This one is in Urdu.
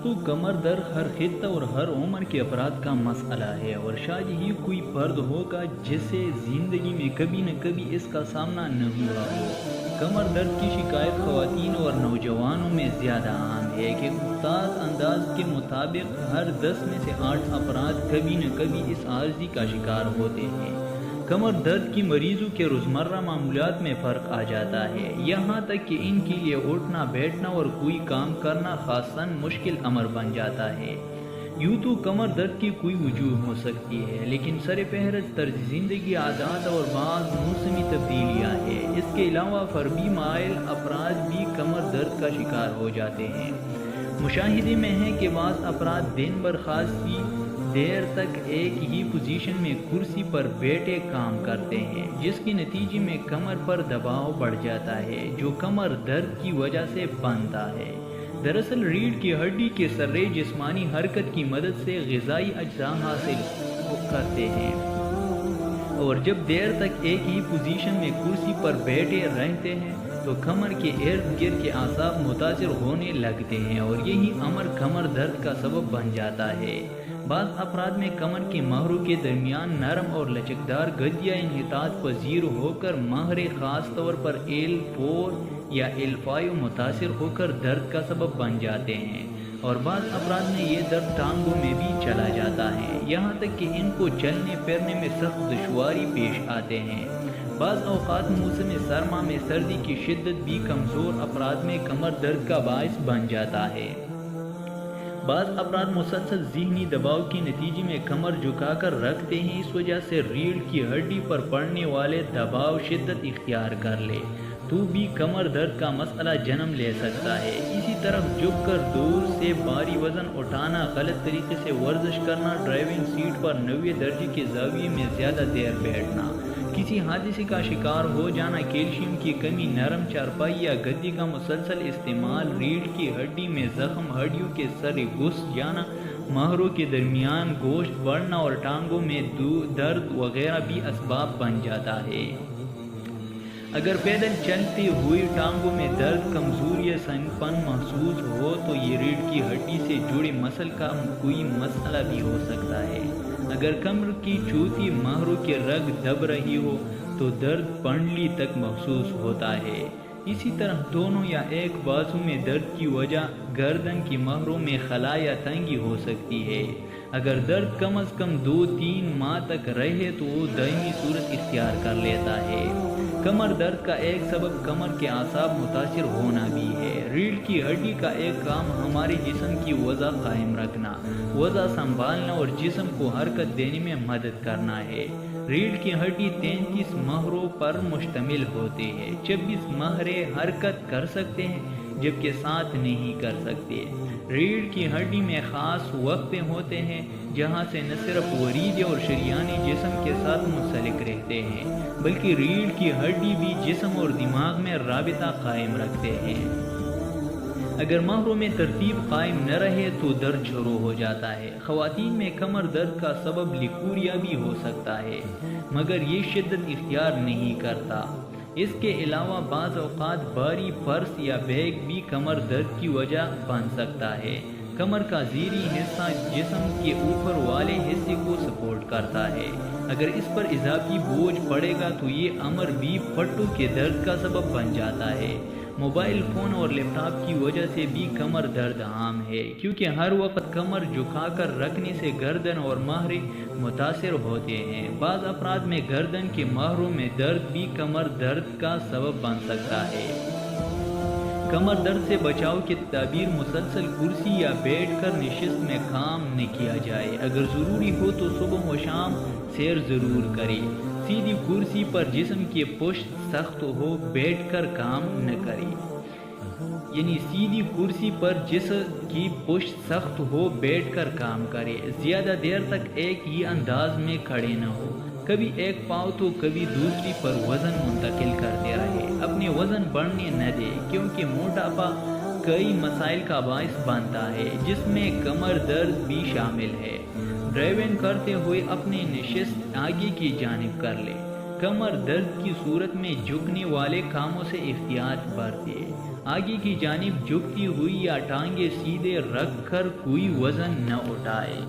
دوستو کمر درد ہر خطہ اور ہر عمر کے افراد کا مسئلہ ہے اور شاید ہی کوئی فرد ہوگا جسے زندگی میں کبھی نہ کبھی اس کا سامنا نہ ہوا ہو۔ کمر درد کی شکایت خواتین اور نوجوانوں میں زیادہ عام ہے کہ استاد انداز کے مطابق ہر 10 میں سے 8 افراد کبھی نہ کبھی اس عارضی کا شکار ہوتے ہیں۔ کمر درد کی مریضوں کے روزمرہ معمولات میں فرق آ جاتا ہے، یہاں تک کہ ان کے لیے اٹھنا بیٹھنا اور کوئی کام کرنا خاصاً مشکل امر بن جاتا ہے۔ یوں تو کمر درد کی کوئی وجوہ ہو سکتی ہے، لیکن سر فہرست طرز زندگی، عادات اور بعض موسمی تبدیلیاں ہیں۔ اس کے علاوہ فربی مائل افراد بھی کمر درد کا شکار ہو جاتے ہیں۔ مشاہدے میں ہے کہ بعض افراد دن بھر خاصی دیر تک ایک ہی پوزیشن میں کرسی پر بیٹھے کام کرتے ہیں، جس کے نتیجے میں کمر پر دباؤ بڑھ جاتا ہے جو کمر درد کی وجہ سے بنتا ہے۔ دراصل ریڑھ کی ہڈی کے سرے جسمانی حرکت کی مدد سے غذائی اجزاء حاصل کرتے ہیں، اور جب دیر تک ایک ہی پوزیشن میں کرسی پر بیٹھے رہتے ہیں تو کمر کے ارد گرد کے اعصاب متاثر ہونے لگتے ہیں اور یہی امر کمر درد کا سبب بن جاتا ہے۔ بعض افراد میں کمر کے مہروں کے درمیان نرم اور لچکدار گدیاں انحطاط پذیر ہو کر مہرے خاص طور پر L4 یا L5 متاثر ہو کر درد کا سبب بن جاتے ہیں، اور بعض افراد میں یہ درد ٹانگوں میں بھی چلا جاتا ہے، یہاں تک کہ ان کو چلنے پھرنے میں سخت دشواری پیش آتے ہیں۔ بعض اوقات موسم سرما میں سردی کی شدت بھی کمزور افراد میں کمر درد کا باعث بن جاتا ہے۔ بعض افراد مسلسل ذہنی دباؤ کے نتیجے میں کمر جھکا کر رکھتے ہیں، اس وجہ سے ریڑھ کی ہڈی پر پڑنے والے دباؤ شدت اختیار کر لے تو بھی کمر درد کا مسئلہ جنم لے سکتا ہے۔ اسی طرح جھک کر دور سے بھاری وزن اٹھانا، غلط طریقے سے ورزش کرنا، ڈرائیونگ سیٹ پر 90 درجے کے زاویے میں زیادہ دیر بیٹھنا، کسی حادثے کا شکار ہو جانا، کیلشیم کی کمی، نرم چارپائی یا گدی کا مسلسل استعمال، ریڑھ کی ہڈی میں زخم، ہڈیوں کے سرے گھس جانا، مہروں کے درمیان گوشت بڑھنا اور ٹانگوں میں درد وغیرہ بھی اسباب بن جاتا ہے۔ اگر پیدل چلتے ہوئے ٹانگوں میں درد، کمزوری یا سنگ پن محسوس ہو تو یہ ریڑھ کی ہڈی سے جڑے مسل کا کوئی مسئلہ بھی ہو سکتا ہے۔ اگر کمر کی چوتھی مہروں کی رگ دب رہی ہو تو درد پنڈلی تک محسوس ہوتا ہے۔ اسی طرح دونوں یا ایک بازو میں درد کی وجہ گردن کی مہروں میں خلا یا تنگی ہو سکتی ہے۔ اگر درد کم از کم 2-3 ماہ تک رہے تو وہ دائمی صورت اختیار کر لیتا ہے۔ کمر درد کا ایک سبب کمر کے اعصاب متاثر ہونا بھی ہے۔ ریڑھ کی ہڈی کا ایک کام ہمارے جسم کی وضع قائم رکھنا، وضع سنبھالنا اور جسم کو حرکت دینے میں مدد کرنا ہے۔ ریڑھ کی ہڈی 33 مہروں پر مشتمل ہوتی ہے۔ 26 مہرے حرکت کر سکتے ہیں جبکہ 7 نہیں کر سکتے۔ ریڑھ کی ہڈی میں خاص وقفے ہوتے ہیں جہاں سے نہ صرف وریدے اور شریانی جسم کے ساتھ منسلک رہتے ہیں بلکہ ریڑھ کی ہڈی بھی جسم اور دماغ میں رابطہ قائم رکھتے ہیں۔ اگر مہروں میں ترتیب قائم نہ رہے تو درد شروع ہو جاتا ہے۔ خواتین میں کمر درد کا سبب لیکوریا بھی ہو سکتا ہے مگر یہ شدت اختیار نہیں کرتا۔ اس کے علاوہ بعض اوقات بھاری فرش یا بیگ بھی کمر درد کی وجہ بن سکتا ہے۔ کمر کا زیریں حصہ جسم کے اوپر والے حصے کو سپورٹ کرتا ہے، اگر اس پر اضافی بوجھ پڑے گا تو یہ امر بھی پٹھوں کے درد کا سبب بن جاتا ہے۔ موبائل فون اور لیپ ٹاپ کی وجہ سے بھی کمر درد عام ہے، کیونکہ ہر وقت کمر جھکا کر رکھنے سے گردن اور مہرے متاثر ہوتے ہیں۔ بعض افراد میں گردن کے مہروں میں درد بھی کمر درد کا سبب بن سکتا ہے۔ کمر درد سے بچاؤ کی تدابیر: مسلسل کرسی یا بیٹھ کر نشست میں کام نہ کیا جائے، اگر ضروری ہو تو صبح و شام سیر ضرور کریں۔ سیدھی کرسی پر جسم کی پشت سخت ہو بیٹھ کر کام نہ کریں، یعنی سیدھی کرسی پر جسم کی پشت سخت ہو بیٹھ کر کام کریں۔ زیادہ دیر تک ایک ہی انداز میں کھڑے نہ ہو، کبھی ایک پاؤں تو کبھی دوسری پر وزن منتقل کرتے رہے۔ اپنے وزن بڑھنے نہ دے کیونکہ موٹاپا کئی مسائل کا باعث بنتا ہے جس میں کمر درد بھی شامل ہے۔ ڈرائیونگ کرتے ہوئے اپنی نشست آگے کی جانب کر لے۔ کمر درد کی صورت میں جھکنے والے کاموں سے احتیاط برتیں۔ آگے کی جانب جھکتی ہوئی یا ٹانگیں سیدھے رکھ کر کوئی وزن نہ اٹھائے۔